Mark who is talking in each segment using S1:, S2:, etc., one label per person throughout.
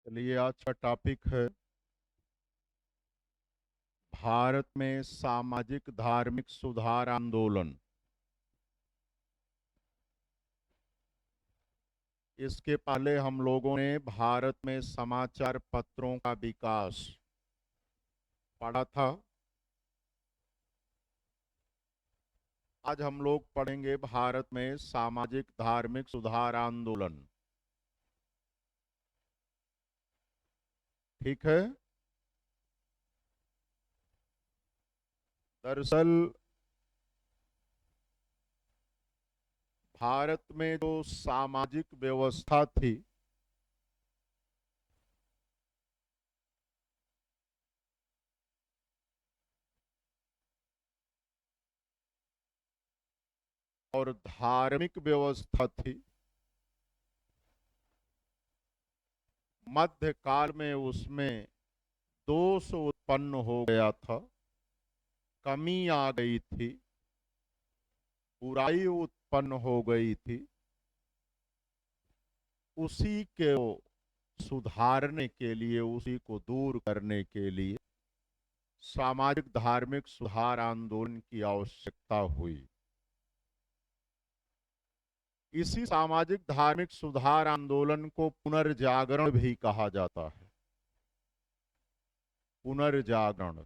S1: चलिए, आज का टॉपिक है भारत में सामाजिक धार्मिक सुधार आंदोलन। इसके पहले हम लोगों ने भारत में समाचार पत्रों का विकास पढ़ा था। आज हम लोग पढ़ेंगे भारत में सामाजिक धार्मिक सुधार आंदोलन। ठीक है। दरअसल भारत में जो सामाजिक व्यवस्था थी और धार्मिक व्यवस्था थी, मध्यकाल में उसमें दोष उत्पन्न हो गया था, कमी आ गई थी, बुराई उत्पन्न हो गई थी। उसी के सुधारने के लिए, उसी को दूर करने के लिए सामाजिक धार्मिक सुधार आंदोलन की आवश्यकता हुई। इसी सामाजिक धार्मिक सुधार आंदोलन को पुनर्जागरण भी कहा जाता है। पुनर्जागरण।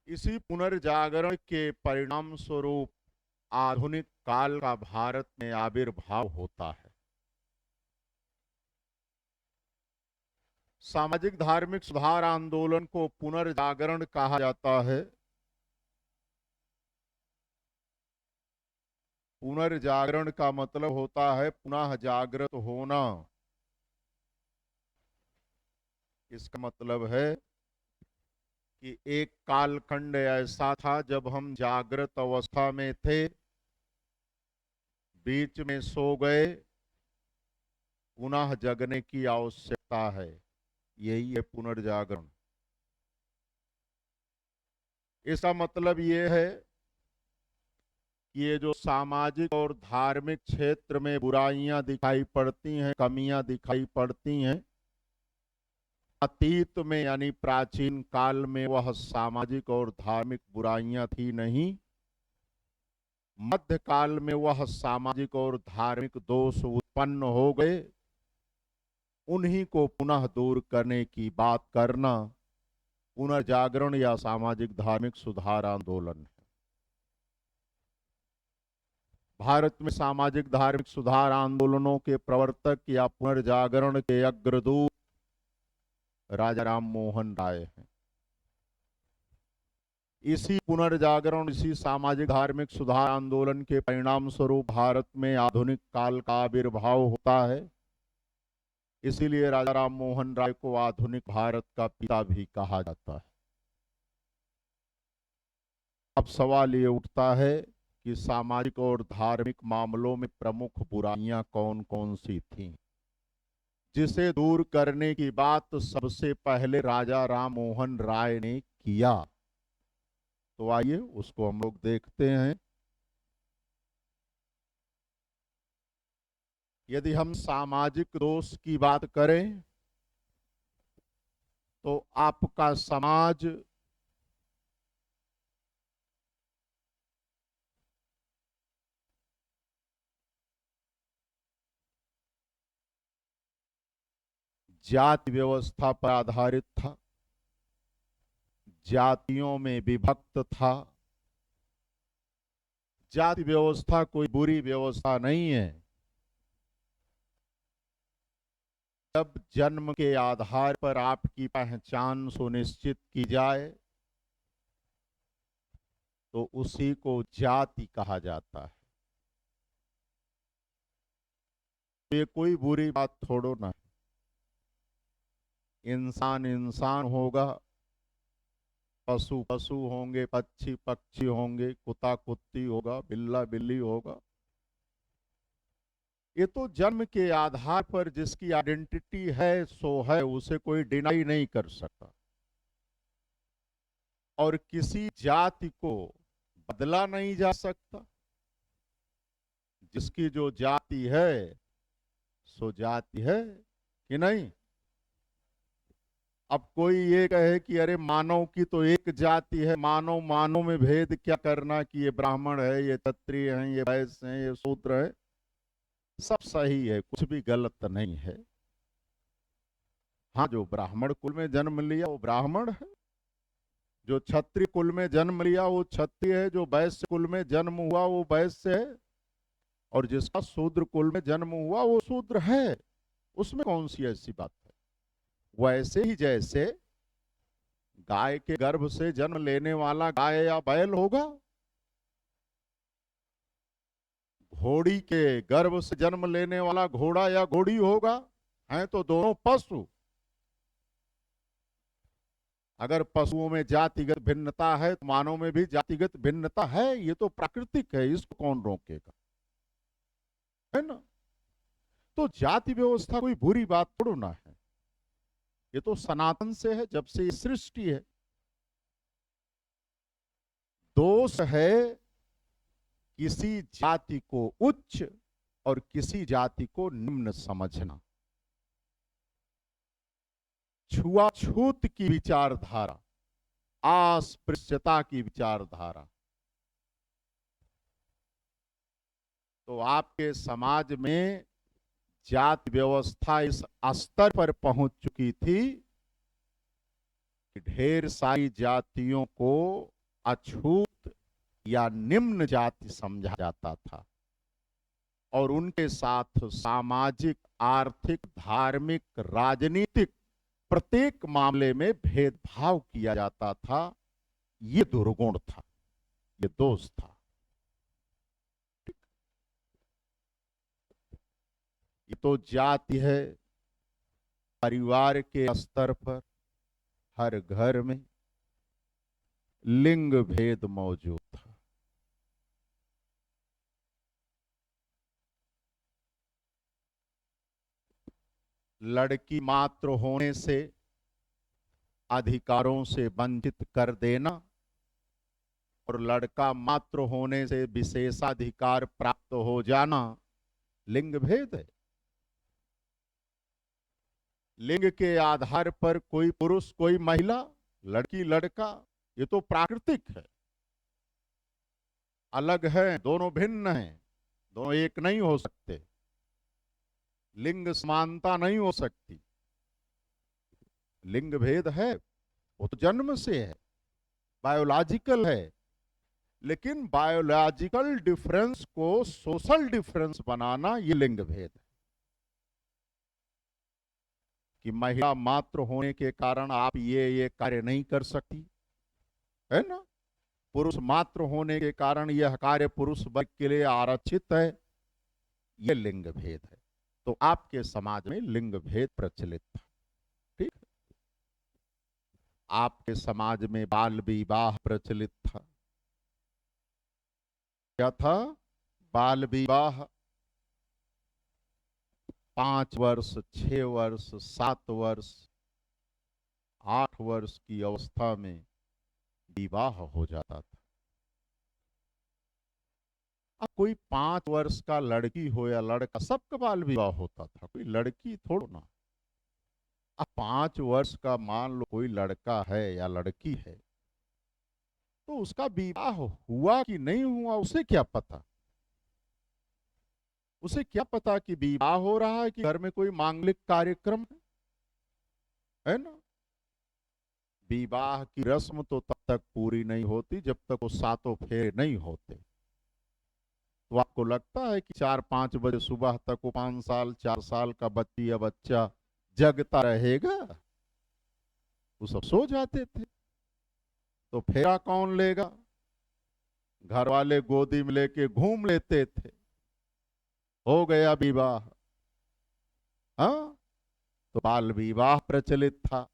S1: इसी पुनर्जागरण के परिणाम स्वरूप आधुनिक काल का भारत में आविर्भाव होता है। सामाजिक धार्मिक सुधार आंदोलन को पुनर्जागरण कहा जाता है। पुनर्जागरण का मतलब होता है पुनः जागृत होना। इसका मतलब है कि एक कालखंड ऐसा था जब हम जागृत अवस्था में थे, बीच में सो गए, पुनः जगने की आवश्यकता है। यही है पुनर्जागरण। इसका मतलब ये है कि ये जो सामाजिक और धार्मिक क्षेत्र में बुराइयां दिखाई पड़ती हैं, कमियां दिखाई पड़ती हैं, अतीत में यानी प्राचीन काल में वह सामाजिक और धार्मिक बुराइयां थी नहीं। मध्यकाल में वह सामाजिक और धार्मिक दोष उत्पन्न हो गए। उन्हीं को पुनः दूर करने की बात करना पुनर्जागरण या सामाजिक धार्मिक सुधार आंदोलन है। भारत में सामाजिक धार्मिक सुधार आंदोलनों के प्रवर्तक या पुनर्जागरण के अग्रदूत राजा राम मोहन राय हैं। इसी पुनर्जागरण, इसी सामाजिक धार्मिक सुधार आंदोलन के परिणाम स्वरूप भारत में आधुनिक काल का आविर्भाव होता है। इसीलिए राजा राम मोहन राय को आधुनिक भारत का पिता भी कहा जाता है। अब सवाल ये उठता है कि सामाजिक और धार्मिक मामलों में प्रमुख बुराइयां कौन कौन सी थीं, जिसे दूर करने की बात सबसे पहले राजा राम मोहन राय ने किया। तो आइए उसको हम लोग देखते हैं। यदि हम सामाजिक दोष की बात करें तो आपका समाज जाति व्यवस्था पर आधारित था, जातियों में विभक्त था। जाति व्यवस्था कोई बुरी व्यवस्था नहीं है। जब जन्म के आधार पर आपकी पहचान सुनिश्चित की जाए तो उसी को जाति कहा जाता है। ये कोई बुरी बात थोड़ो ना। इंसान इंसान होगा, पशु पशु होंगे, पक्षी पक्षी होंगे, कुत्ता कुत्ती होगा, बिल्ला बिल्ली होगा। ये तो जन्म के आधार पर जिसकी आइडेंटिटी है सो है, उसे कोई डिनाई नहीं कर सकता। और किसी जाति को बदला नहीं जा सकता। जिसकी जो जाति है सो जाति है कि नहीं। अब कोई ये कहे कि अरे मानव की तो एक जाति है, मानव मानव में भेद क्या करना, कि ये ब्राह्मण है, ये क्षत्रिय हैं, ये वैश्य हैं, ये शूद्र है। सब सही है, कुछ भी गलत नहीं है। हाँ, जो ब्राह्मण कुल में जन्म लिया वो ब्राह्मण है, जो क्षत्रिय कुल में जन्म लिया वो क्षत्रिय है, जो वैश्य कुल में जन्म हुआ वो वैश्य है, और जिसका शूद्र कुल में जन्म हुआ वो शूद्र है। उसमें कौन सी ऐसी बात है। वैसे ही जैसे गाय के गर्भ से जन्म लेने वाला गाय या बैल होगा, घोड़ी के गर्भ से जन्म लेने वाला घोड़ा या घोड़ी होगा, हैं तो दोनों पशु। अगर पशुओं में जातिगत भिन्नता है तो मानव में भी जातिगत भिन्नता है, ये तो प्राकृतिक है, इसको कौन रोकेगा, है ना। तो जाति व्यवस्था कोई बुरी बात थोड़ा ना है, ये तो सनातन से है, जब से ये सृष्टि है। दोष है किसी जाति को उच्च और किसी जाति को निम्न समझना, छुआछूत की विचारधारा, अस्पृश्यता की विचारधारा। तो आपके समाज में जाति व्यवस्था इस स्तर पर पहुंच चुकी थी कि ढेर सारी जातियों को अछूत या निम्न जाति समझा जाता था, और उनके साथ सामाजिक, आर्थिक, धार्मिक, राजनीतिक प्रत्येक मामले में भेदभाव किया जाता था। ये दुर्गुण था, ये दोष था। ये तो जाति है, परिवार के स्तर पर हर घर में लिंग भेद मौजूद था। लड़की मात्र होने से अधिकारों से वंचित कर देना और लड़का मात्र होने से विशेषाधिकार प्राप्त हो जाना लिंग भेद है। लिंग के आधार पर कोई पुरुष कोई महिला, लड़की लड़का, ये तो प्राकृतिक है। अलग है, दोनों भिन्न हैं, दोनों एक नहीं हो सकते। लिंग समानता नहीं हो सकती। लिंग भेद है, वो तो जन्म से है, बायोलॉजिकल है। लेकिन बायोलॉजिकल डिफरेंस को सोशल डिफरेंस बनाना, ये लिंग भेद है। कि महिला मात्र होने के कारण आप ये कार्य नहीं कर सकती, है ना। पुरुष मात्र होने के कारण यह कार्य पुरुष वर्ग के लिए आरक्षित है, यह लिंग भेद है। तो आपके समाज में लिंग भेद प्रचलित था, ठीक। आपके समाज में बाल विवाह प्रचलित था। क्या था? बाल विवाह। 5 वर्ष, 6 वर्ष, 7 वर्ष, 8 वर्ष की अवस्था में विवाह हो जाता था। अब कोई 5 वर्ष का लड़की हो या लड़का, सबका बाल विवाह होता था, कोई लड़की थोड़ा ना। अब 5 वर्ष का मान लो कोई लड़का है या लड़की है, तो उसका विवाह हुआ कि नहीं हुआ उसे क्या पता। उसे क्या पता कि विवाह हो रहा है कि घर में कोई मांगलिक कार्यक्रम है ना। विवाह की रस्म तो तब तक पूरी नहीं होती जब तक वो 7 फेरे नहीं होते। तो आपको लगता है कि 4-5 बजे सुबह तक वो 5 साल 4 साल का बच्ची या बच्चा जगता रहेगा? वो सब सो जाते थे। तो फेरा कौन लेगा? घर वाले गोदी में लेके घूम लेते थे, हो गया विवाह। हाँ, तो बाल विवाह प्रचलित था।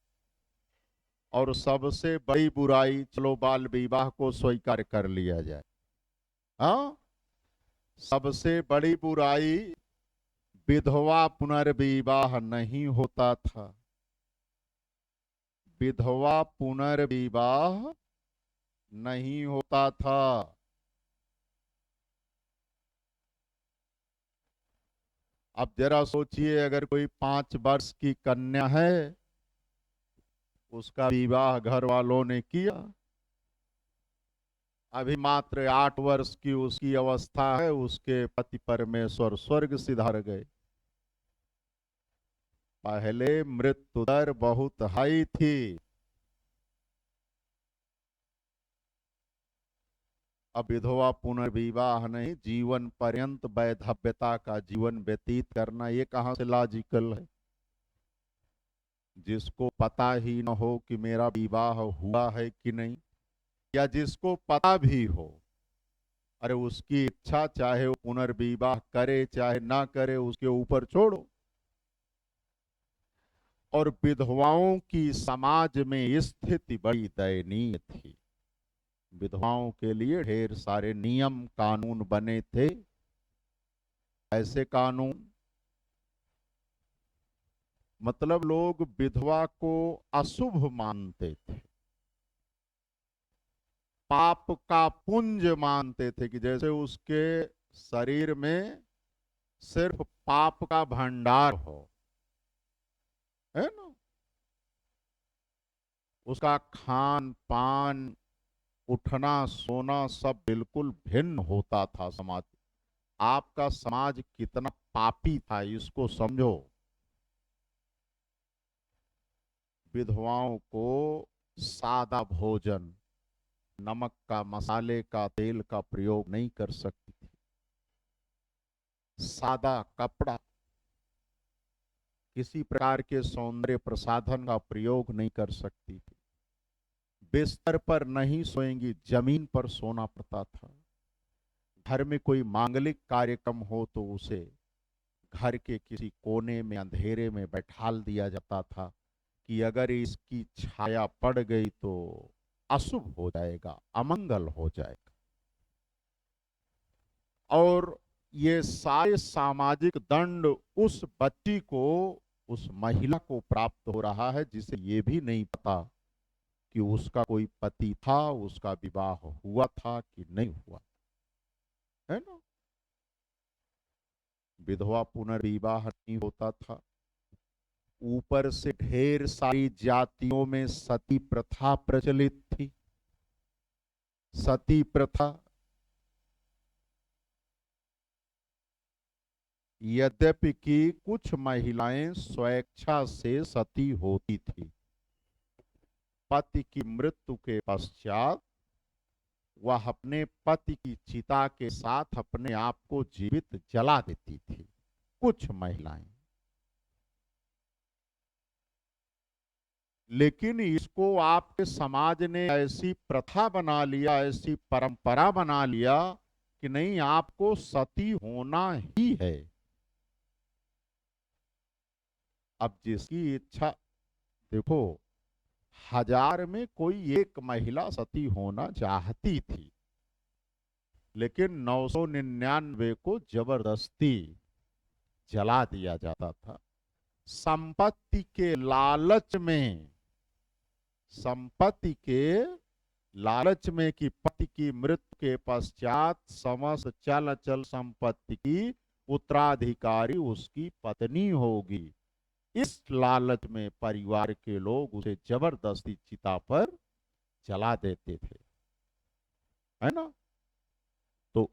S1: और सबसे बड़ी बुराई, चलो बाल विवाह को स्वीकार कर लिया जाए, हाँ, सबसे बड़ी बुराई विधवा पुनर्विवाह नहीं होता था। विधवा पुनर्विवाह नहीं होता था। अब जरा सोचिए, अगर कोई 5 वर्ष की कन्या है, उसका विवाह घर वालों ने किया, अभी मात्र 8 वर्ष की उसकी अवस्था है, उसके पति परमेश्वर स्वर्ग सिधार गए। पहले मृत्यु दर बहुत हाई थी, अब विधवा पुनर्विवाह नहीं, जीवन पर्यंत वैधव्यता का जीवन व्यतीत करना, ये कहां से लॉजिकल है। जिसको पता ही न हो कि मेरा विवाह हुआ है कि नहीं, या जिसको पता भी हो, अरे उसकी इच्छा, चाहे वो पुनर्विवाह करे चाहे ना करे, उसके ऊपर छोड़ो। और विधवाओं की समाज में स्थिति बड़ी दयनीय थी। विधवाओं के लिए ढेर सारे नियम कानून बने थे। ऐसे कानून, मतलब लोग विधवा को अशुभ मानते थे, पाप का पुंज मानते थे, कि जैसे उसके शरीर में सिर्फ पाप का भंडार हो, है ना। उसका खान पान, उठना सोना सब बिल्कुल भिन्न होता था समाज। आपका समाज कितना पापी था, इसको समझो। विधवाओं को सादा भोजन, नमक का, मसाले का, तेल का प्रयोग नहीं कर सकती थी। सादा कपड़ा, किसी प्रकार के सौंदर्य प्रसाधन का प्रयोग नहीं कर सकती थी। बिस्तर पर नहीं सोएंगी, जमीन पर सोना पड़ता था। घर में कोई मांगलिक कार्यक्रम हो तो उसे घर के किसी कोने में अंधेरे में बैठाल दिया जाता था, कि अगर इसकी छाया पड़ गई तो अशुभ हो जाएगा, अमंगल हो जाएगा। और ये सारे सामाजिक दंड उस बच्ची को, उस महिला को प्राप्त हो रहा है, जिसे ये भी नहीं पता कि उसका कोई पति था, उसका विवाह हुआ था कि नहीं हुआ, है ना। विधवा पुनर्विवाह नहीं होता था। ऊपर से ढेर सारी जातियों में सती प्रथा प्रचलित थी। सती प्रथा, यद्यपि कि कुछ महिलाएं स्वेच्छा से सती होती थी, पति की मृत्यु के पश्चात वह अपने पति की चिता के साथ अपने आप को जीवित जला देती थी, कुछ महिलाएं। लेकिन इसको आपके समाज ने ऐसी प्रथा बना लिया, ऐसी परंपरा बना लिया कि नहीं, आपको सती होना ही है। अब जिसकी इच्छा, देखो, 1000 में कोई एक महिला सती होना चाहती थी, लेकिन 999 को जबरदस्ती जला दिया जाता था। संपत्ति के लालच में, संपत्ति के लालच में, कि पति की मृत्यु के पश्चात समस्त चल अचल संपत्ति की उत्तराधिकारी उसकी पत्नी होगी, इस लालच में परिवार के लोग उसे जबरदस्ती चिता पर जला देते थे, है ना। तो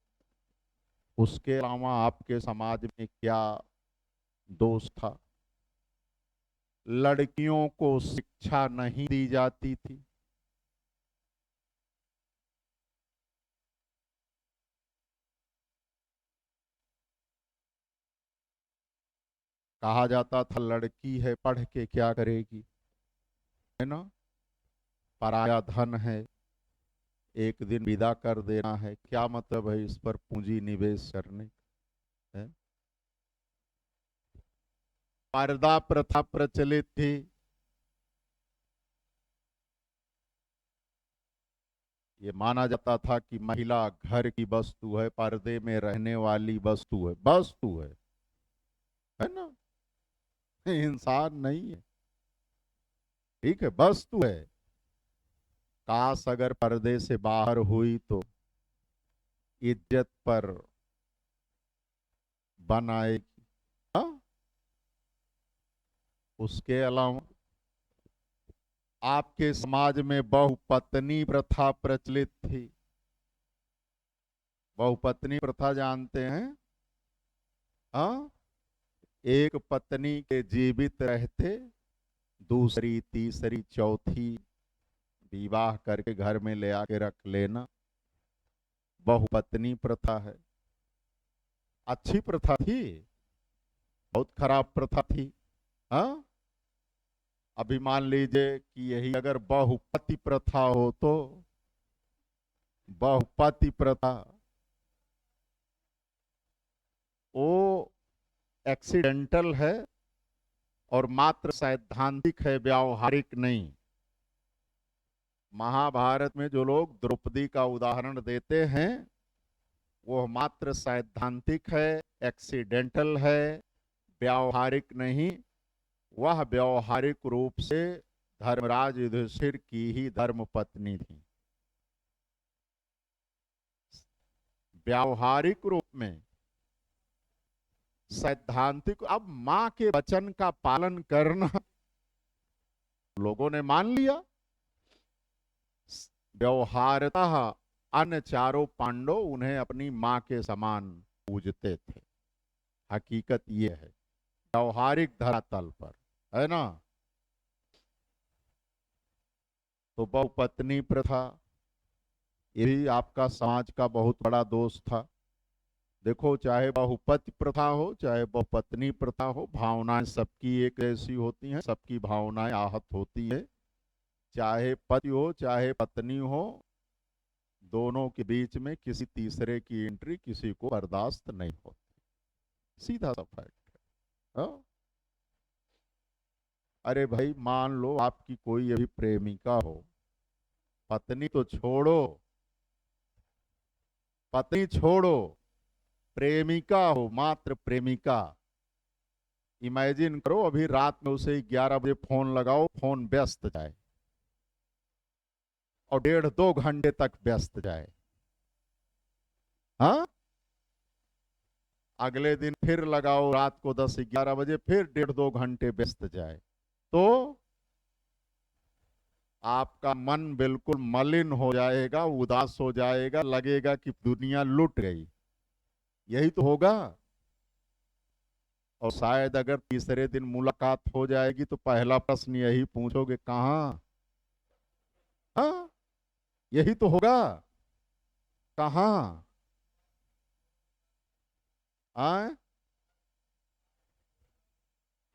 S1: उसके अलावा आपके समाज में क्या दोष था। लड़कियों को शिक्षा नहीं दी जाती थी। कहा जाता था लड़की है, पढ़ के क्या करेगी, है ना, पराया धन है, एक दिन विदा कर देना है, क्या मतलब है इस पर पूंजी निवेश करने है। पर्दा प्रथा प्रचलित थी। ये माना जाता था कि महिला घर की वस्तु है, पर्दे में रहने वाली वस्तु है, वस्तु है ना, इंसान नहीं है, ठीक है, वस्तु है। काश अगर पर्दे से बाहर हुई तो इज्जत पर बन आएगी, हाँ? उसके अलावा आपके समाज में बहुपत्नी प्रथा प्रचलित थी। बहुपत्नी प्रथा जानते हैं? हाँ, एक पत्नी के जीवित रहते दूसरी, तीसरी, चौथी विवाह करके घर में ले आके रख लेना, बहुपत्नी प्रथा है। अच्छी प्रथा थी? बहुत खराब प्रथा थी। हाँ, अभी मान लीजिए कि यही अगर बहुपति प्रथा हो तो, बहुपति प्रथा वो एक्सीडेंटल है और मात्र सैद्धांतिक है, व्यावहारिक नहीं। महाभारत में जो लोग द्रौपदी का उदाहरण देते हैं वो मात्र सैद्धांतिक है, एक्सीडेंटल है, व्यावहारिक नहीं। वह व्यावहारिक रूप से धर्मराज युधिष्ठिर की ही धर्मपत्नी थी। व्यावहारिक रूप में सैद्धांतिक, अब मां के वचन का पालन करना लोगों ने मान लिया। व्यवहारतः अन्य चारों पांडव उन्हें अपनी मां के समान पूजते थे। हकीकत ये है, व्यवहारिक धरातल पर, है ना। तो बहुपत्नी प्रथा ये भी आपका समाज का बहुत बड़ा दोष था। देखो, चाहे बहुपति प्रथा हो चाहे बहुपत्नी प्रथा हो, भावनाएं सबकी एक ऐसी होती हैं, सबकी भावनाएं आहत होती है। चाहे पति हो चाहे पत्नी हो, दोनों के बीच में किसी तीसरे की एंट्री किसी को बर्दाश्त नहीं होती। सीधा सा फैक्ट है। अरे भाई, मान लो आपकी कोई अभी प्रेमिका हो, पत्नी तो छोड़ो, पत्नी छोड़ो, प्रेमिका हो, मात्र प्रेमिका। इमेजिन करो अभी रात में उसे 11 बजे फोन लगाओ, फोन व्यस्त जाए और 1.5-2 घंटे तक व्यस्त जाए। हाँ, अगले दिन फिर लगाओ रात को 10-11 बजे, फिर 1.5-2 घंटे व्यस्त जाए, तो आपका मन बिल्कुल मलिन हो जाएगा, उदास हो जाएगा, लगेगा कि दुनिया लुट गई। यही तो होगा। और शायद अगर तीसरे दिन मुलाकात हो जाएगी तो पहला प्रश्न यही पूछोगे, कहाँ? हाँ, यही तो होगा, कहाँ? हाँ,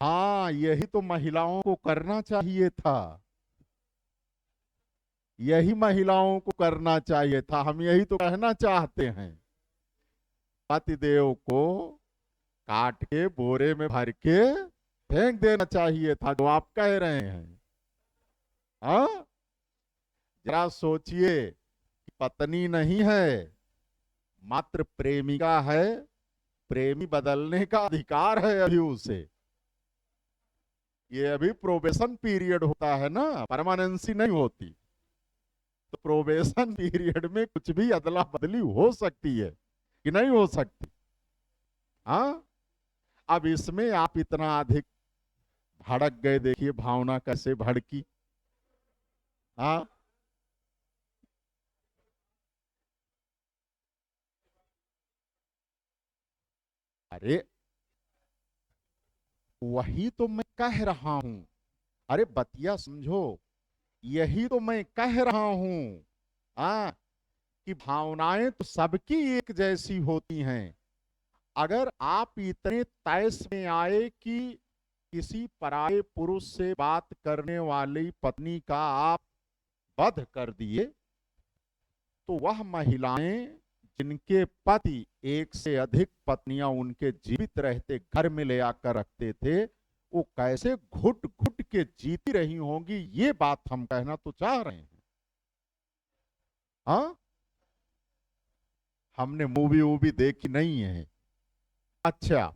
S1: हाँ, यही तो महिलाओं को करना चाहिए था। यही महिलाओं को करना चाहिए था। हम यही तो कहना चाहते हैं। पतिदेव को काट के बोरे में भर के फेंक देना चाहिए था, जो आप कह रहे हैं। हाँ, जरा सोचिए, पत्नी नहीं है, मात्र प्रेमिका है। प्रेमी बदलने का अधिकार है अभी उसे। ये अभी प्रोबेशन पीरियड होता है ना, परमानेंसी नहीं होती। तो प्रोबेशन पीरियड में कुछ भी अदला बदली हो सकती है कि नहीं हो सकती? हाँ, अब इसमें आप इतना अधिक भड़क गए, देखिए भावना कैसे भड़की। हाँ, अरे वही तो मैं कह रहा हूं। अरे बतिया समझो, यही तो मैं कह रहा हूं। हाँ, कि भावनाएं तो सबकी एक जैसी होती हैं। अगर आप इतने तैस में आए कि किसी पराये पुरुष से बात करने वाली पत्नी का आप वध कर दिए, तो वह महिलाएं जिनके पति एक से अधिक पत्नियां उनके जीवित रहते घर में ले आकर रखते थे, वो कैसे घुट घुट के जीती रही होंगी, ये बात हम कहना तो चाह रहे हैं। हाँ, हमने मूवी वूवी देखी नहीं है। अच्छा,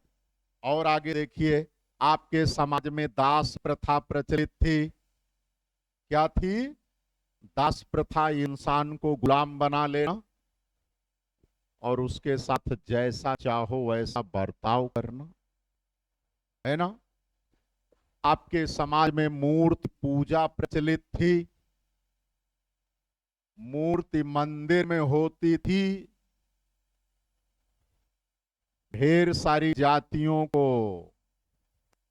S1: और आगे देखिए, आपके समाज में दास प्रथा प्रचलित थी। क्या थी? दास प्रथा, इंसान को गुलाम बना लेना और उसके साथ जैसा चाहो वैसा बर्ताव करना, है ना। आपके समाज में मूर्ति पूजा प्रचलित थी, मूर्ति मंदिर में होती थी, ढेर सारी जातियों को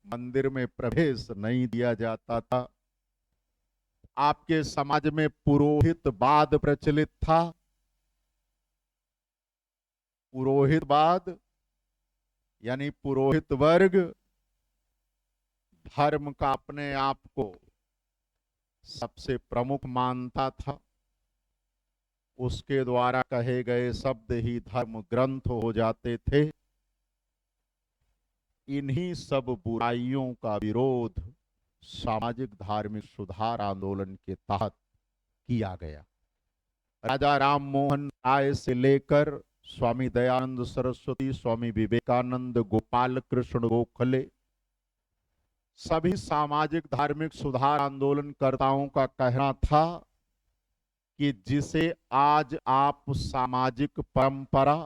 S1: मंदिर में प्रवेश नहीं दिया जाता था। आपके समाज में पुरोहितवाद प्रचलित था। पुरोहितवाद यानी पुरोहित वर्ग धर्म का अपने आप को सबसे प्रमुख मानता था। उसके द्वारा कहे गए शब्द ही धर्म ग्रंथ हो जाते थे। इन्हीं सब बुराइयों का विरोध सामाजिक धार्मिक सुधार आंदोलन के तहत किया गया। राजा राम मोहन राय से लेकर स्वामी दयानंद सरस्वती, स्वामी विवेकानंद, गोपाल कृष्ण गोखले, सभी सामाजिक धार्मिक सुधार आंदोलनकर्ताओं का कहना था कि जिसे आज आप सामाजिक परंपरा,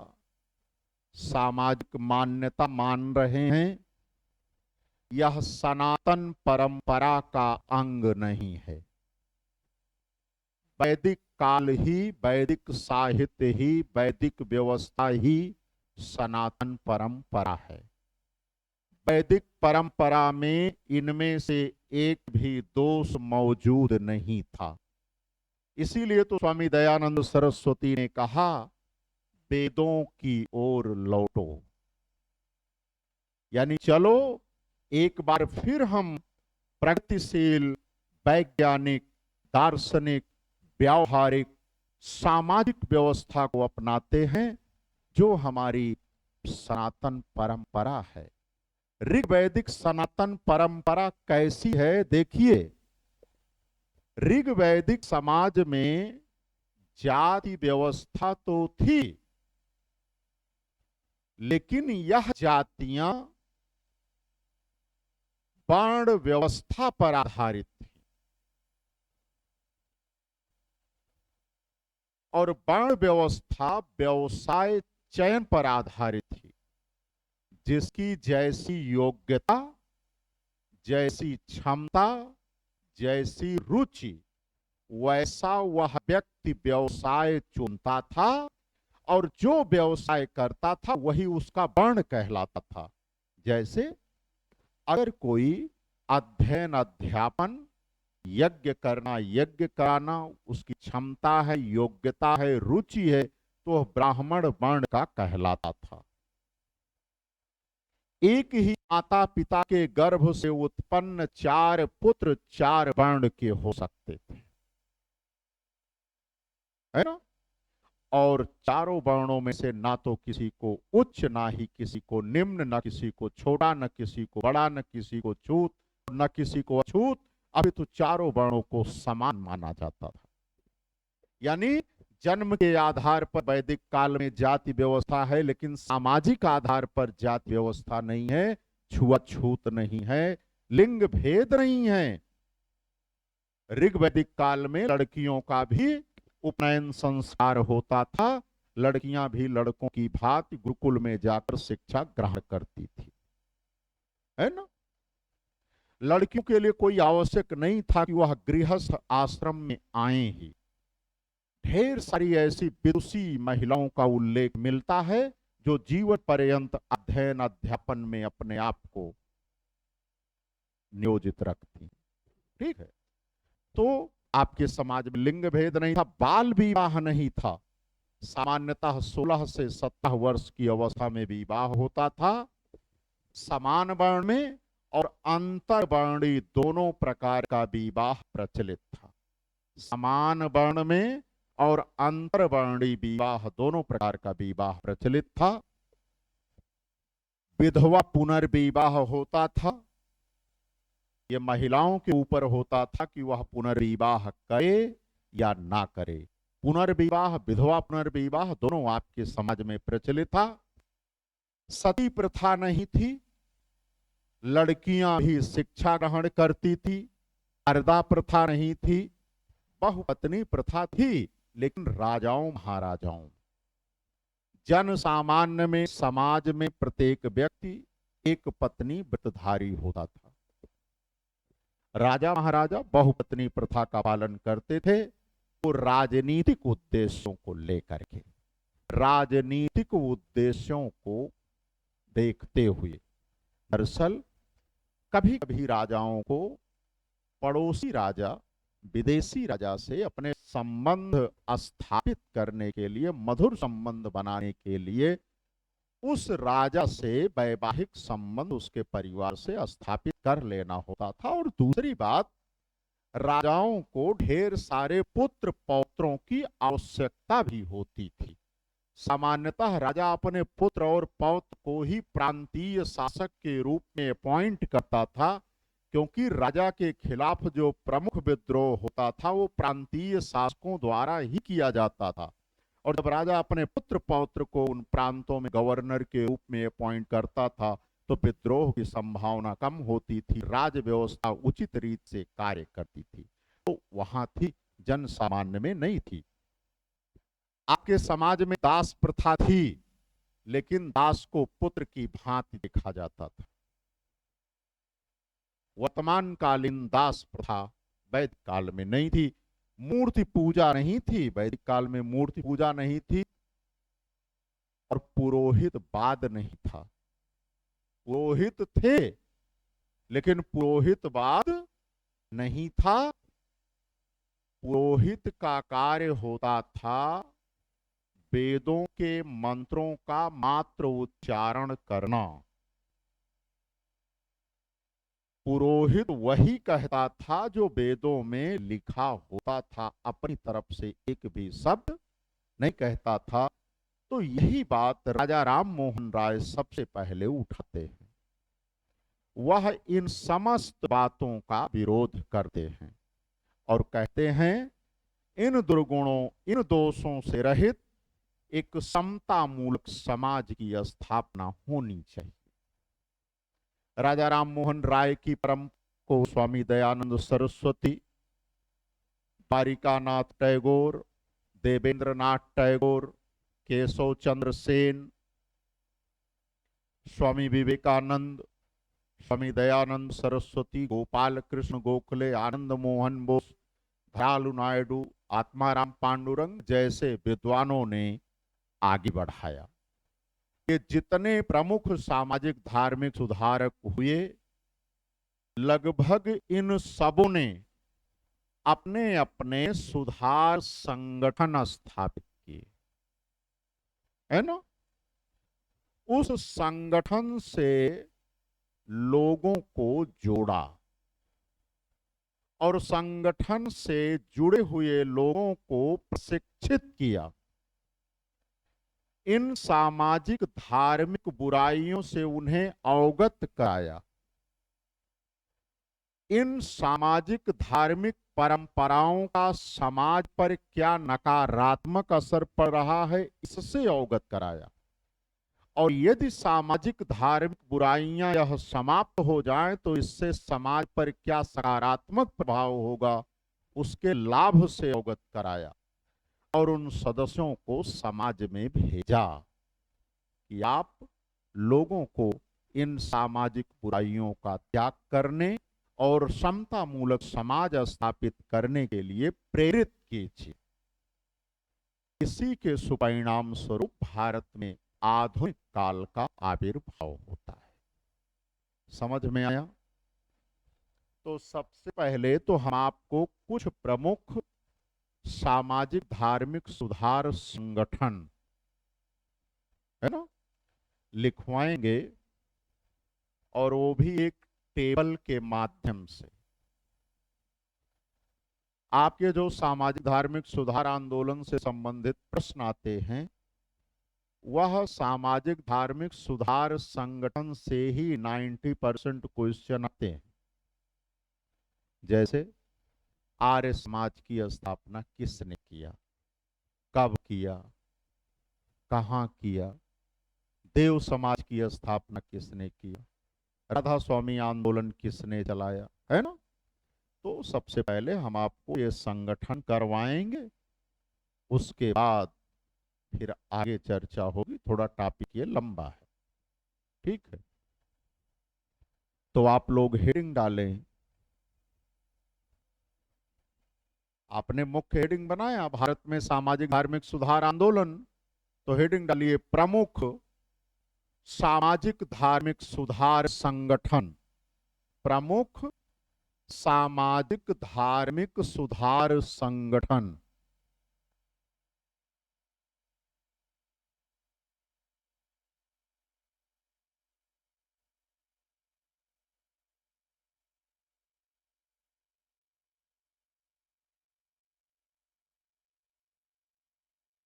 S1: सामाजिक मान्यता मान रहे हैं, यह सनातन परंपरा का अंग नहीं है। वैदिक काल ही, वैदिक साहित्य ही, वैदिक व्यवस्था ही सनातन परंपरा है। वैदिक परंपरा में इनमें से एक भी दोष मौजूद नहीं था। इसीलिए तो स्वामी दयानंद सरस्वती ने कहा, वेदों की ओर लौटो, यानी चलो एक बार फिर हम प्रगतिशील, वैज्ञानिक, दार्शनिक, व्यावहारिक, सामाजिक व्यवस्था को अपनाते हैं जो हमारी सनातन परंपरा है। ऋग्वैदिक सनातन परंपरा कैसी है? देखिए, ऋग्वैदिक समाज में जाति व्यवस्था तो थी, लेकिन यह जातियां वर्ण व्यवस्था पर आधारित थी और वर्ण व्यवस्था व्यवसाय चयन पर आधारित थी। जिसकी जैसी योग्यता, जैसी क्षमता, जैसी रुचि, वैसा वह व्यक्ति व्यवसाय चुनता था और जो व्यवसाय करता था वही उसका वर्ण कहलाता था। जैसे अगर कोई अध्ययन, अध्यापन, यज्ञ करना, यज्ञ कराना उसकी क्षमता है, योग्यता है, रुचि है, तो वह ब्राह्मण वर्ण का कहलाता था। एक ही माता पिता के गर्भ से उत्पन्न 4 पुत्र 4 वर्ण के हो सकते थे, है ना? और चारों वर्णों में से ना तो किसी को उच्च, ना ही किसी को निम्न, न किसी को छोटा, न किसी को बड़ा, न किसी को छूत, न किसी को अछूत, अभी तो चारों वर्णों को समान माना जाता था। यानी जन्म के आधार पर वैदिक काल में जाति व्यवस्था है, लेकिन सामाजिक आधार पर जाति व्यवस्था नहीं है, छुआछूत नहीं है, लिंग भेद नहीं है। ऋग्वैदिक काल में लड़कियों का भी उपनयन संस्कार होता था, लड़कियां भी लड़कों की भांति गुरुकुल में जाकर शिक्षा ग्रहण करती थी, है ना? लड़कियों के लिए कोई आवश्यक नहीं था कि वह गृहस्थ आश्रम में आए ही। ढेर सारी ऐसी विदुषी महिलाओं का उल्लेख मिलता है जो जीवन पर्यंत अध्ययन, अध्यापन में अपने आप को नियोजित रखती। ठीक है, तो आपके समाज में लिंग भेद नहीं था, बाल विवाह नहीं था। सामान्यतः 16 से 17 वर्ष की अवस्था में विवाह होता था। समान वर्ण में और अंतर्वर्णीय दोनों प्रकार का विवाह प्रचलित था। समान वर्ण में और अंतर्वर्णीय विवाह दोनों प्रकार का विवाह प्रचलित था। विधवा पुनर्विवाह होता था। यह महिलाओं के ऊपर होता था कि वह पुनर्विवाह करे या ना करे। पुनर्विवाह, विधवा पुनर्विवाह दोनों आपके समाज में प्रचलित था। सती प्रथा नहीं थी, लड़कियां भी शिक्षा ग्रहण करती थी। अर्दा प्रथा नहीं थी, बहुपत्नी प्रथा थी, लेकिन राजाओं महाराजाओं, जन सामान्य में, समाज में प्रत्येक व्यक्ति एक पत्नी व्रतधारी होता था। राजा महाराजा बहुपत्नी प्रथा का पालन करते थे, वो राजनीतिक उद्देश्यों को लेकर के, राजनीतिक उद्देश्यों को देखते हुए। दरअसल कभी कभी राजाओं को पड़ोसी राजा, विदेशी राजा से अपने संबंध स्थापित करने के लिए, मधुर संबंध बनाने के लिए उस राजा से वैवाहिक संबंध उसके परिवार से स्थापित कर लेना होता था। और दूसरी बात, राजाओं को ढेर सारे पुत्र पौत्रों की आवश्यकता भी होती थी। सामान्यतः राजा अपने पुत्र और पौत्र को ही प्रांतीय शासक के रूप में अपॉइंट करता था, क्योंकि राजा के खिलाफ जो प्रमुख विद्रोह होता था वो प्रांतीय शासकों द्वारा ही किया जाता था। और जब राजा अपने पुत्र पौत्र को उन प्रांतों में गवर्नर के रूप में अपॉइंट करता था तो विद्रोह की संभावना कम होती थी, राज व्यवस्था उचित रीत से कार्य करती थी। तो वहां थी, जन सामान्य में नहीं थी। आपके समाज में दास प्रथा थी, लेकिन दास को पुत्र की भांति देखा जाता था। वर्तमान कालीन दास प्रथा वैदिक काल में नहीं थी। मूर्ति पूजा नहीं थी, वैदिक काल में मूर्ति पूजा नहीं थी, और पुरोहित बाद नहीं था। पुरोहित थे, लेकिन पुरोहित बाद नहीं था। पुरोहित का कार्य होता था वेदों के मंत्रों का मात्र उच्चारण करना। पुरोहित वही कहता था जो वेदों में लिखा होता था, अपनी तरफ से एक भी शब्द नहीं कहता था। तो यही बात राजा राम मोहन राय सबसे पहले उठाते हैं। वह इन समस्त बातों का विरोध करते हैं और कहते हैं इन दुर्गुणों, इन दोषों से रहित एक समता मूलक समाज की स्थापना होनी चाहिए। राजा राम मोहन राय की परम को स्वामी दयानंद सरस्वती, द्वारिकानाथ टैगोर, देवेंद्रनाथ टैगोर, केशव चंद्र सेन, स्वामी विवेकानंद, स्वामी दयानंद सरस्वती, गोपाल कृष्ण गोखले, आनंद मोहन बोस, दयालु नायडू, आत्माराम पांडुरंग जैसे विद्वानों ने आगे बढ़ाया। ये जितने प्रमुख सामाजिक धार्मिक सुधारक हुए, लगभग इन सबों ने अपने अपने सुधार संगठन स्थापित किए, है ना। उस संगठन से लोगों को जोड़ा और संगठन से जुड़े हुए लोगों को प्रशिक्षित किया। इन सामाजिक धार्मिक बुराइयों से उन्हें अवगत कराया। इन सामाजिक धार्मिक परंपराओं का समाज पर क्या नकारात्मक असर पड़ रहा है, इससे अवगत कराया। और यदि सामाजिक धार्मिक बुराइयां यह समाप्त हो जाएं तो इससे समाज पर क्या सकारात्मक प्रभाव होगा, उसके लाभ से अवगत कराया। और उन सदस्यों को समाज में भेजा कि आप लोगों को इन सामाजिक बुराइयों का त्याग करने और समता मूलक समाज स्थापित करने के लिए प्रेरित कीजिए। इसी के सुपरिणाम स्वरूप भारत में आधुनिक काल का आविर्भाव होता है। समझ में आया? तो सबसे पहले तो हम आपको कुछ प्रमुख सामाजिक धार्मिक सुधार संगठन, है ना, लिखवाएंगे, और वो भी एक टेबल के माध्यम से। आपके जो सामाजिक धार्मिक सुधार आंदोलन से संबंधित प्रश्न आते हैं, वह सामाजिक धार्मिक सुधार संगठन से ही 90% क्वेश्चन आते हैं। जैसे आर्य समाज की स्थापना किसने किया, कब किया, कहां किया, देव समाज की स्थापना किसने किया, राधा स्वामी आंदोलन किसने चलाया, है ना। तो सबसे पहले हम आपको ये संगठन करवाएंगे, उसके बाद फिर आगे चर्चा होगी। थोड़ा टॉपिक ये लंबा है, ठीक है। तो आप लोग हेडिंग डालें, आपने मुख्य हेडिंग बनाया भारत में सामाजिक धार्मिक सुधार आंदोलन, तो हेडिंग डालिए प्रमुख सामाजिक धार्मिक सुधार संगठन। प्रमुख सामाजिक धार्मिक सुधार संगठन।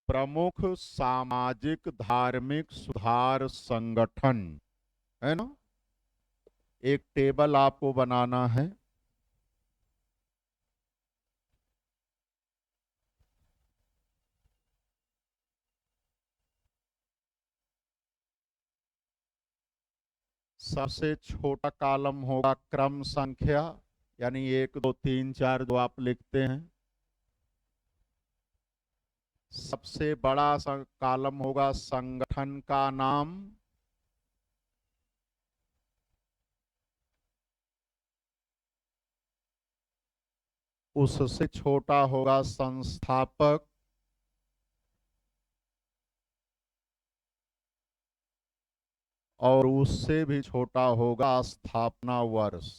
S1: प्रमुख सामाजिक धार्मिक सुधार संगठन, है ना। एक टेबल आपको बनाना है। सबसे छोटा कॉलम होगा क्रम संख्या, यानी 1 2 3 4 जो आप लिखते हैं। सबसे बड़ा कॉलम होगा संगठन का नाम। उससे छोटा होगा संस्थापक। और उससे भी छोटा होगा स्थापना वर्ष।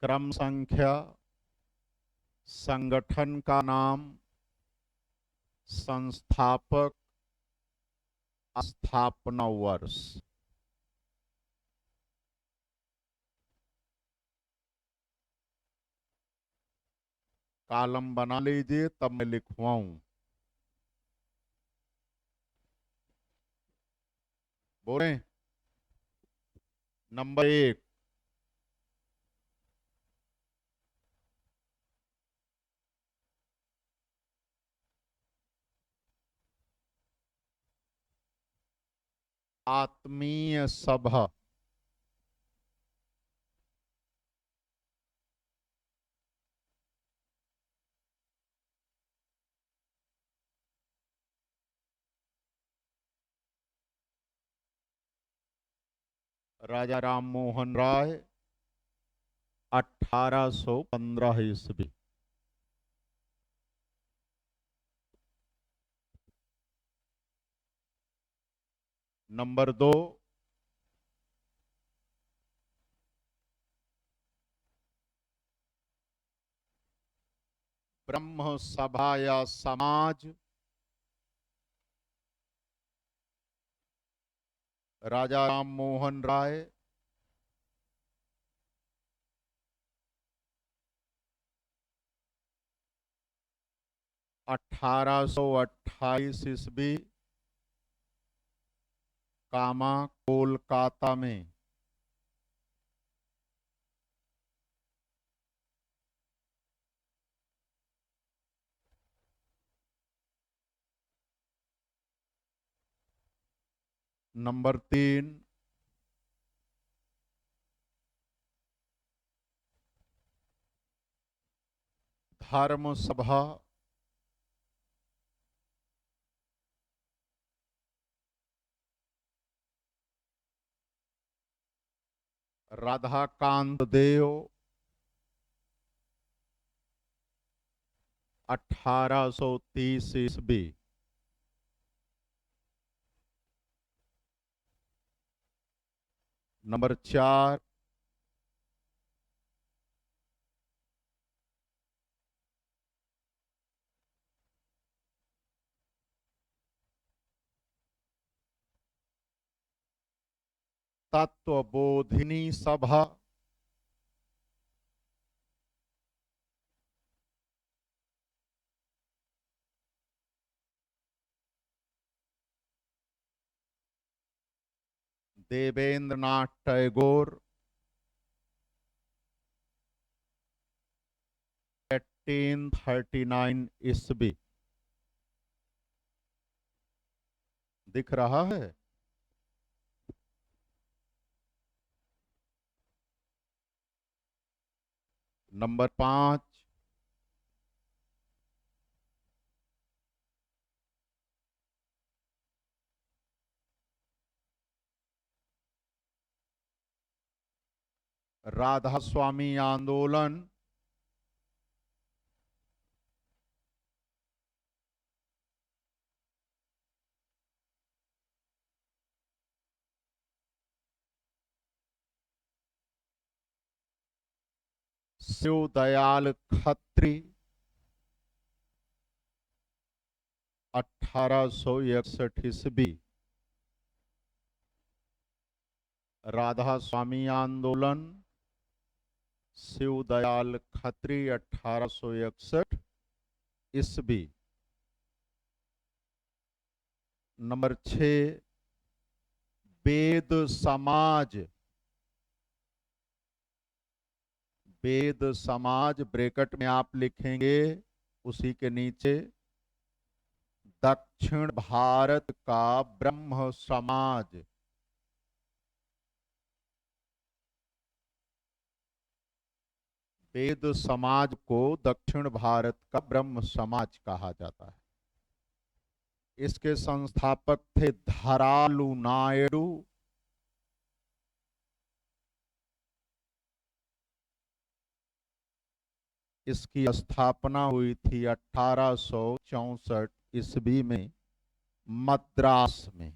S1: क्रम संख्या, संगठन का नाम, संस्थापक, स्थापना वर्ष। कॉलम बना लीजिए, तब मैं लिखवाऊं। बोले नंबर 1, आत्मीय सभा। राजा राम मोहन राय, 1815 ईस्वी। नंबर 2, ब्रह्म सभा या समाज, राजा राम मोहन राय, 1828 ईस्वी, कामा, कोलकाता में। नंबर 3, धर्म सभा, राधाकांत देव, 1830 ईस्वी। नंबर 4, तत्वबोधिनी सभा, देवेंद्र नाथ टैगोर, 1839 ईस्वी। दिख रहा है। नंबर 5, राधा स्वामी आंदोलन, शिव दयाल खत्री 1861 ईस्वी, राधा स्वामी आंदोलन, शिव दयाल खत्री 1861 ईस्वी। नंबर 6, वेद समाज। वेद समाज ब्रैकेट में आप लिखेंगे, उसी के नीचे दक्षिण भारत का ब्रह्म समाज। वेद समाज को दक्षिण भारत का ब्रह्म समाज कहा जाता है। इसके संस्थापक थे धरालू नायडू। इसकी स्थापना हुई थी 1864 ईस्वी में मद्रास में।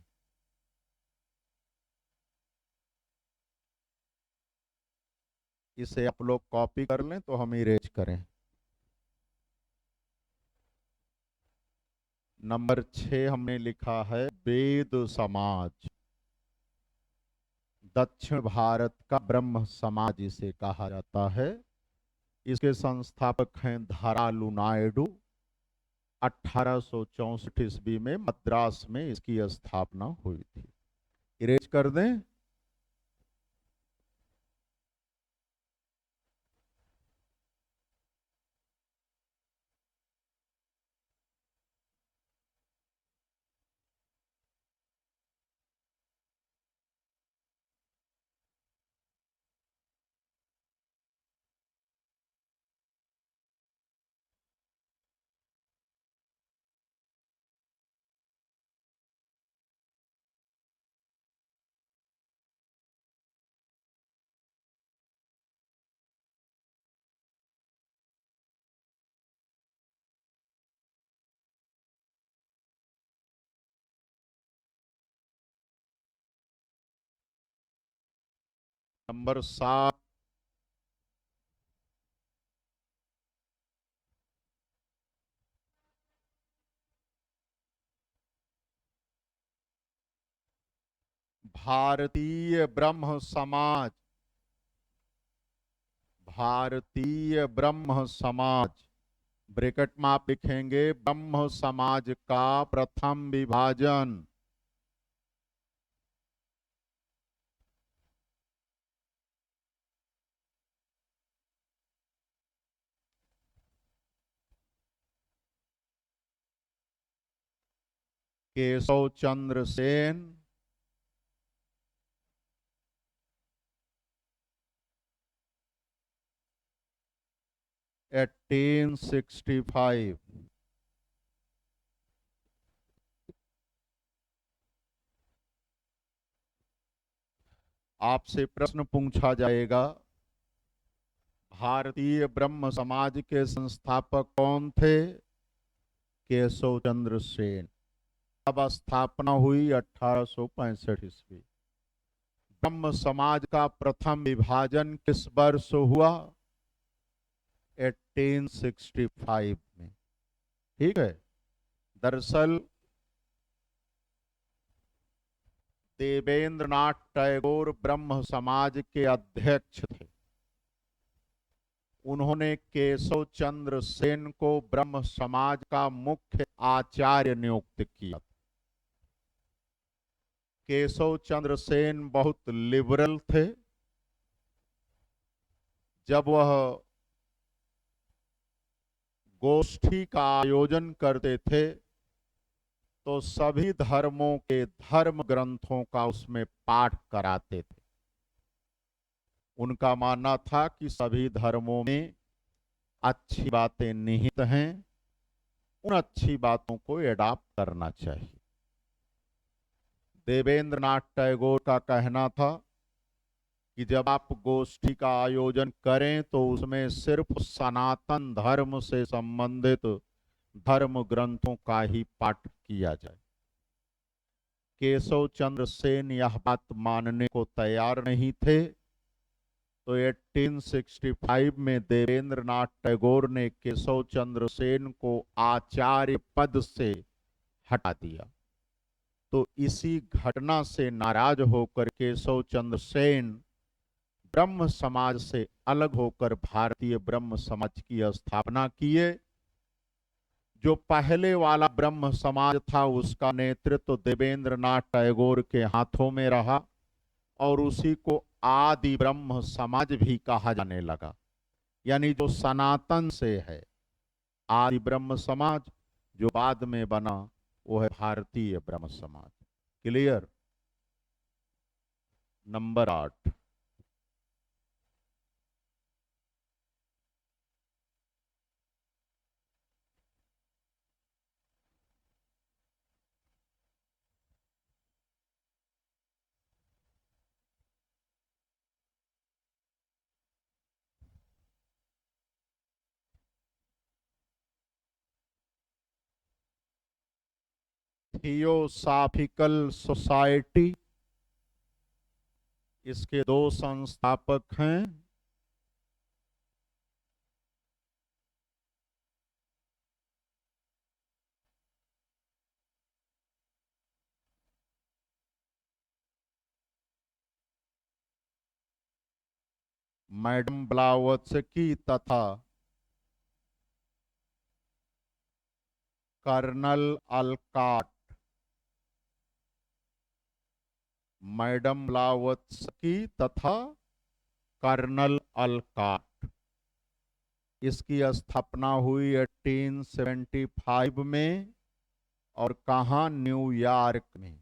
S1: इसे आप लोग कॉपी कर लें तो हम इरेज करें। नंबर 6 हमने लिखा है वेद समाज, दक्षिण भारत का ब्रह्म समाज इसे कहा जाता है। इसके संस्थापक हैं धरालू नायडू। 1864 ईस्वी में मद्रास में इसकी स्थापना हुई थी। इरेज कर दें। नंबर 7, भारतीय ब्रह्म समाज। भारतीय ब्रह्म समाज ब्रैकेट में आप लिखेंगे ब्रह्म समाज का प्रथम विभाजन। केशव चंद्र सेन, 1865। आपसे प्रश्न पूछा जाएगा, भारतीय ब्रह्म समाज के संस्थापक कौन थे? केशव चंद्र सेन। अब स्थापना हुई 1865 ईस्वी। ब्रह्म समाज का प्रथम विभाजन किस वर्ष हुआ? 1865 में। ठीक है। दरअसल देवेंद्रनाथ टैगोर ब्रह्म समाज के अध्यक्ष थे। उन्होंने केशव चंद्र सेन को ब्रह्म समाज का मुख्य आचार्य नियुक्त किया। केशव चंद्र सेन बहुत लिबरल थे। जब वह गोष्ठी का आयोजन करते थे तो सभी धर्मों के धर्म ग्रंथों का उसमें पाठ कराते थे। उनका मानना था कि सभी धर्मों में अच्छी बातें निहित हैं, उन अच्छी बातों को एडॉप्ट करना चाहिए। देवेंद्रनाथ टैगोर का कहना था कि जब आप गोष्ठी का आयोजन करें तो उसमें सिर्फ सनातन धर्म से संबंधित धर्म ग्रंथों का ही पाठ किया जाए। केशव चंद्र सेन यह बात मानने को तैयार नहीं थे, तो 1865 में देवेंद्र नाथ टैगोर ने केशव चंद्र सेन को आचार्य पद से हटा दिया। तो इसी घटना से नाराज होकर केशव चंद्र सेन ब्रह्म समाज से अलग होकर भारतीय ब्रह्म समाज की स्थापना किए। जो पहले वाला ब्रह्म समाज था उसका नेतृत्व देवेंद्र नाथ टैगोर के हाथों में रहा और उसी को आदि ब्रह्म समाज भी कहा जाने लगा, यानी जो सनातन से है। आदि ब्रह्म समाज जो बाद में बना वो है भारतीय ब्रह्म समाज। क्लियर? नंबर 8, थियोसॉफिकल सोसाइटी, इसके 2 संस्थापक हैं। मैडम ब्लावत्स्की तथा कर्नल अल्काट। मैडम ब्लावत्स्की तथा कर्नल अल्काट। इसकी स्थापना हुई 1875 में और कहाँ? न्यूयॉर्क में।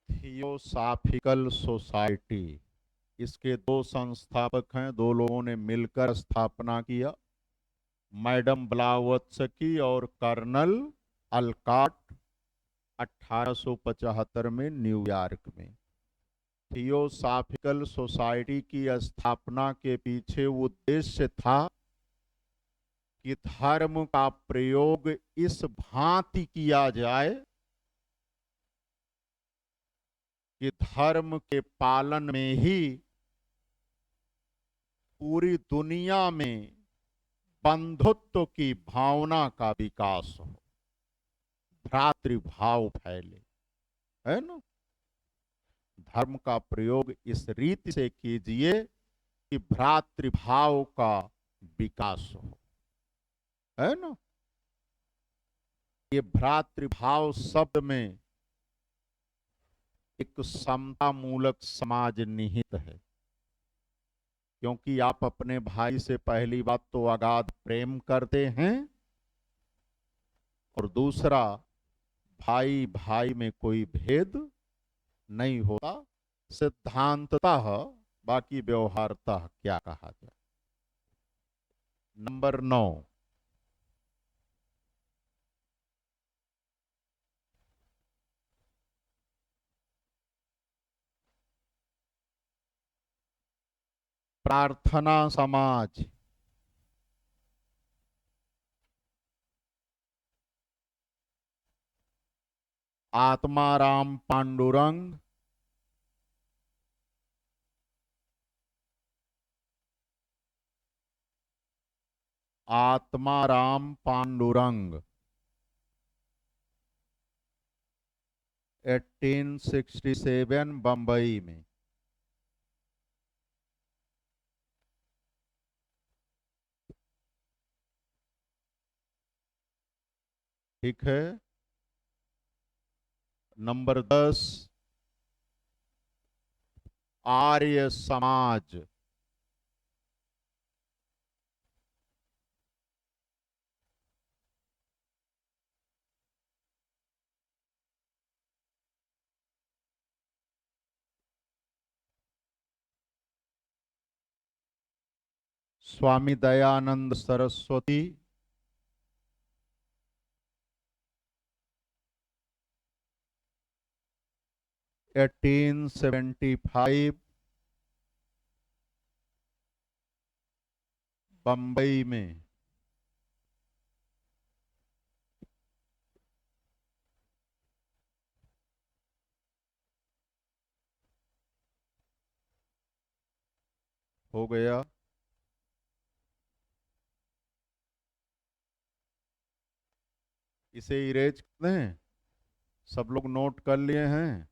S1: थियोसॉफिकल सोसाइटी, इसके 2 संस्थापक हैं, 2 लोगों ने मिलकर स्थापना किया, मैडम ब्लावत्स्की और कर्नल अल्काट, 1875 में न्यूयॉर्क में। थियोसॉफिकल सोसाइटी की स्थापना के पीछे उद्देश्य था कि धर्म का प्रयोग इस भांति किया जाए कि धर्म के पालन में ही पूरी दुनिया में बंधुत्व की भावना का विकास हो, भ्रातृभाव फैले, है ना। धर्म का प्रयोग इस रीति से कीजिए कि भ्रातृभाव का विकास हो, है ना। ये भ्रातृभाव शब्द में एक समता मूलक समाज निहित है, क्योंकि आप अपने भाई से पहली बात तो अगाध प्रेम करते हैं और दूसरा, भाई भाई में कोई भेद नहीं होता सिद्धांततः, बाकी व्यवहारतः क्या कहा जाए। नंबर 9, प्रार्थना समाज। आत्माराम पांडुरंग, आत्माराम पांडुरंग, 1867 बंबई में। ठीक है। नंबर 10, आर्य समाज। स्वामी दयानंद सरस्वती, 1875 बंबई में। हो गया। इसे इरेज कर दें? सब लोग नोट कर लिए हैं?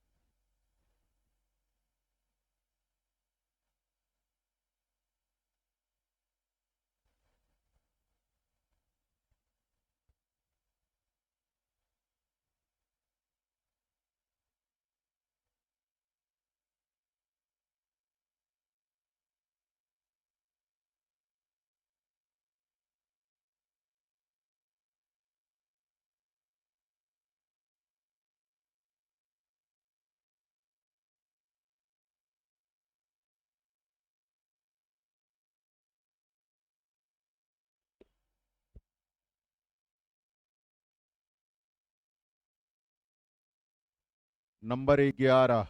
S1: नंबर 11,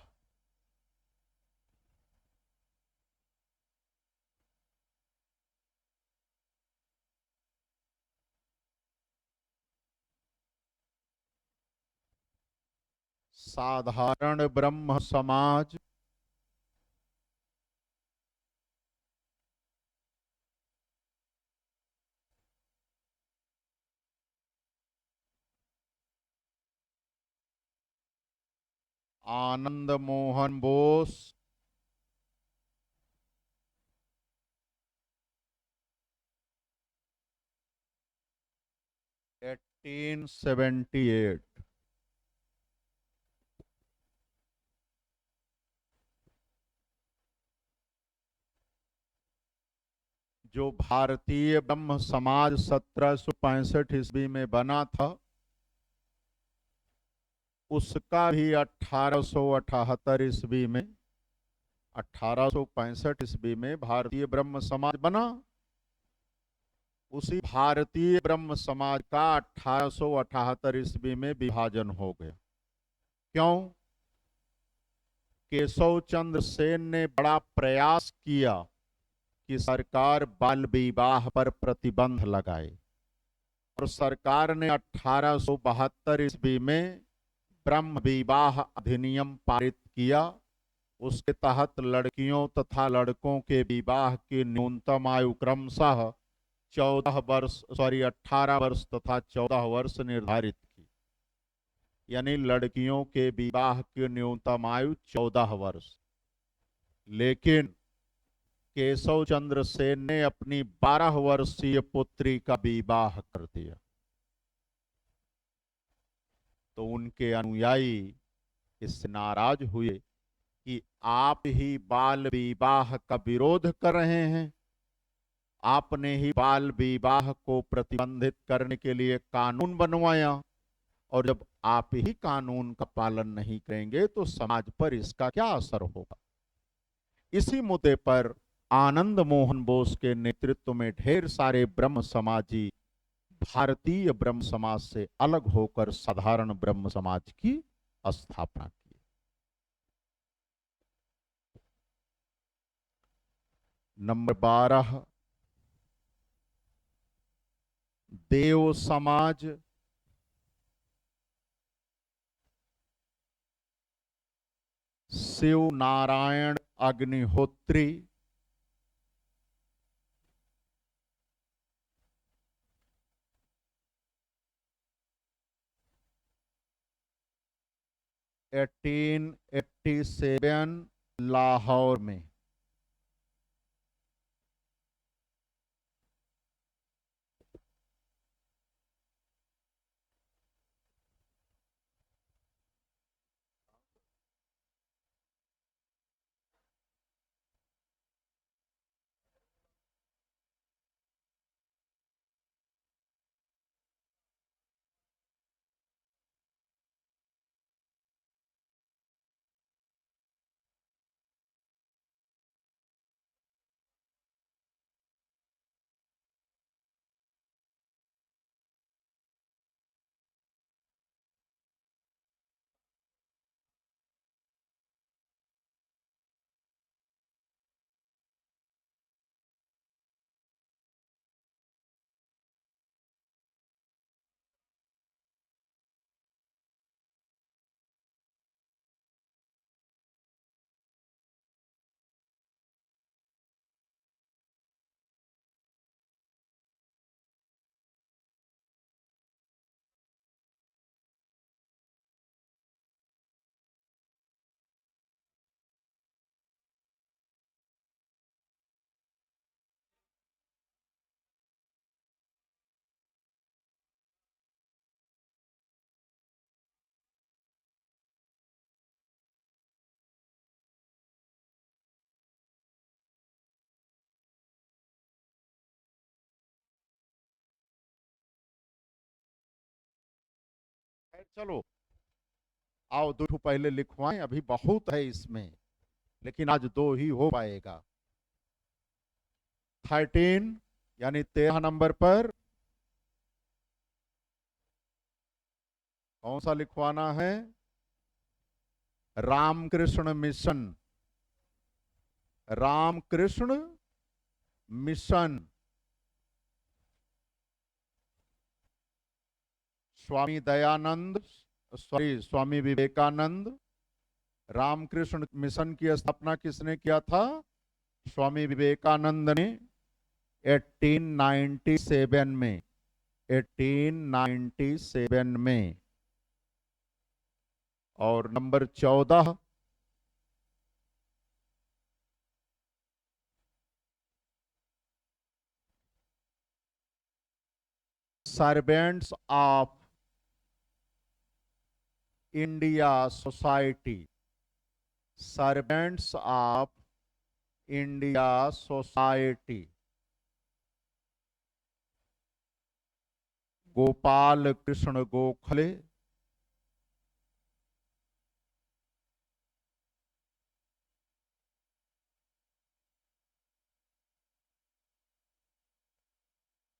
S1: साधारण ब्रह्म समाज, आनंद मोहन बोस, 1878। जो भारतीय ब्रह्म समाज 1765 ईस्वी में बना था, उसका भी 1878 ईस्वी में, 1865 ईस्वी में भारतीय ब्रह्म समाज बना। उसी भारतीय ब्रह्म समाज का 1878 ईस्वी में विभाजन हो गया। क्यों? केशव चंद्र सेन ने बड़ा प्रयास किया कि सरकार बाल विवाह पर प्रतिबंध लगाए, और सरकार ने 1872 ईस्वी में ब्रह्म विवाह अधिनियम पारित किया। उसके तहत लड़कियों तथा लड़कों के विवाह की न्यूनतम आयु क्रमशः 18 वर्ष तथा 14 वर्ष निर्धारित की। यानी लड़कियों के विवाह की न्यूनतम आयु 14 वर्ष। लेकिन केशव चंद्र सेन ने अपनी 12 वर्षीय पुत्री का विवाह कर दिया, तो उनके अनुयायी इससे नाराज हुए कि आप ही बाल विवाह का विरोध कर रहे हैं, आपने ही बाल विवाह को प्रतिबंधित करने के लिए कानून बनवाया, और जब आप ही कानून का पालन नहीं करेंगे तो समाज पर इसका क्या असर होगा। इसी मुद्दे पर आनंद मोहन बोस के नेतृत्व में ढेर सारे ब्रह्म समाजी भारतीय ब्रह्म समाज से अलग होकर साधारण ब्रह्म समाज की स्थापना की। नंबर 12, देव समाज, शिव नारायण अग्निहोत्री, 1887 लाहौर में। चलो आओ 2 पहले लिखवाएं, अभी बहुत है इसमें, लेकिन आज 2 ही हो पाएगा। 13 यानी 13 नंबर पर कौन सा लिखवाना है? Ramakrishna mission. Ramakrishna mission. Swami Dayanand, Swami Vivekananda. Ramakrishna mission की स्थापना किसने किया था? स्वामी विवेकानंद ने 1897 में। 1897 में। और number 14 servants of India society. Servants of India society. Gopal Krishna Gokhale.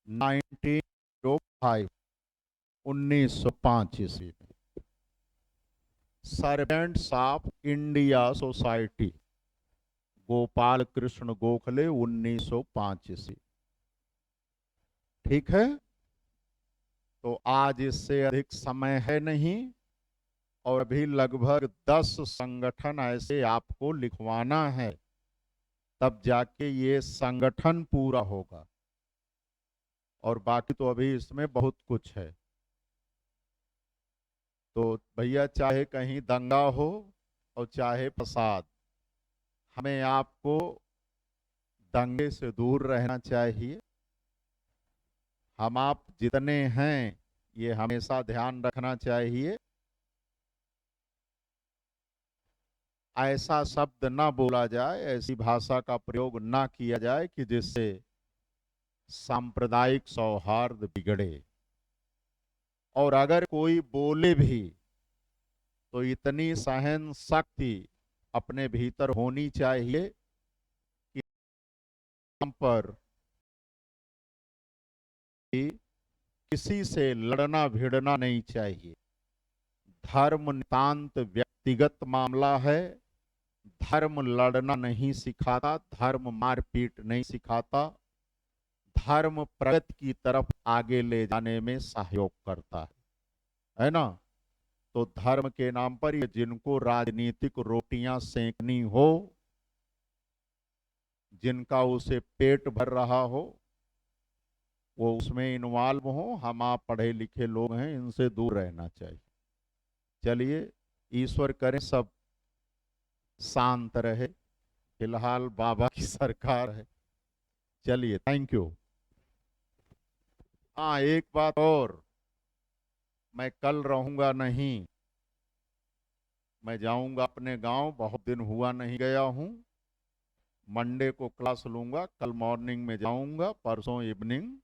S1: Nineteen 1905 ईस्वी में। Servants of India society, Gopal Krishna Gokhale, 1905 ईस्वी। ठीक है, तो आज इससे अधिक समय है नहीं, और अभी लगभग 10 संगठन ऐसे आपको लिखवाना है, तब जाके ये संगठन पूरा होगा। और बाकी तो अभी इसमें बहुत कुछ है। तो भैया चाहे कहीं दंगा हो और चाहे फसाद, हमें आपको दंगे से दूर रहना चाहिए। हम आप जितने हैं ये हमेशा ध्यान रखना चाहिए। ऐसा शब्द ना बोला जाए, ऐसी भाषा का प्रयोग ना किया जाए कि जिससे सांप्रदायिक सौहार्द बिगड़े। और अगर कोई बोले भी तो इतनी सहन शक्ति अपने भीतर होनी चाहिए कि हम पर किसी से लड़ना भिड़ना नहीं चाहिए। धर्म नितांत व्यक्तिगत मामला है। धर्म लड़ना नहीं सिखाता, धर्म मारपीट नहीं सिखाता। धर्म प्रगति की तरफ आगे ले जाने में सहयोग करता है ना? तो धर्म के नाम पर ये जिनको राजनीतिक रोटियां सेंकनी हो, जिनका उसे पेट भर रहा हो, वो उसमें इन्वॉल्व हो। हम आप पढ़े लिखे लोग हैं, इनसे दूर रहना चाहिए। चलिए, ईश्वर करें सब शांत रहे। फिलहाल बाबा की सरकार है। चलिए, थैंक यू। हाँ, एक बात और, मैं कल रहूंगा नहीं, मैं जाऊंगा अपने गांव। बहुत दिन हुआ नहीं गया हूं। मंडे को क्लास लूंगा, कल मॉर्निंग में जाऊंगा, परसों इवनिंग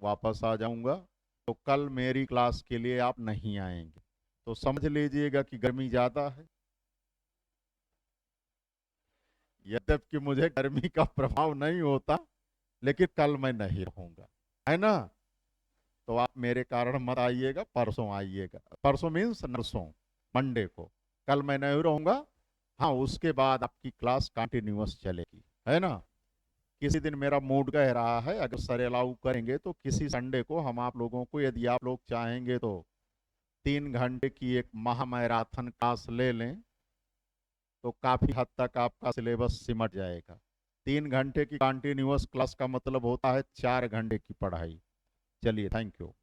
S1: वापस आ जाऊंगा। तो कल मेरी क्लास के लिए आप नहीं आएंगे, तो समझ लीजिएगा कि गर्मी ज्यादा है। यद्यपि मुझे गर्मी का प्रभाव नहीं होता, लेकिन कल मैं नहीं रहूंगा, है ना? तो आप मेरे कारण मत आइएगा, परसों आइएगा। परसों मीन्स नरसों, मंडे को। कल मैं नहीं रहूंगा। हाँ, उसके बाद आपकी क्लास कंटिन्यूअस चलेगी, है ना? किसी दिन मेरा मूड कह रहा है, अगर सर अलाउ करेंगे तो किसी संडे को हम आप लोगों को, यदि आप लोग चाहेंगे तो 3 घंटे की एक महामैराथन क्लास ले लें, तो काफी हद तक आपका सिलेबस सिमट जाएगा। 3 घंटे की कंटिन्यूअस क्लास का मतलब होता है 4 घंटे की पढ़ाई। चलिए, थैंक यू।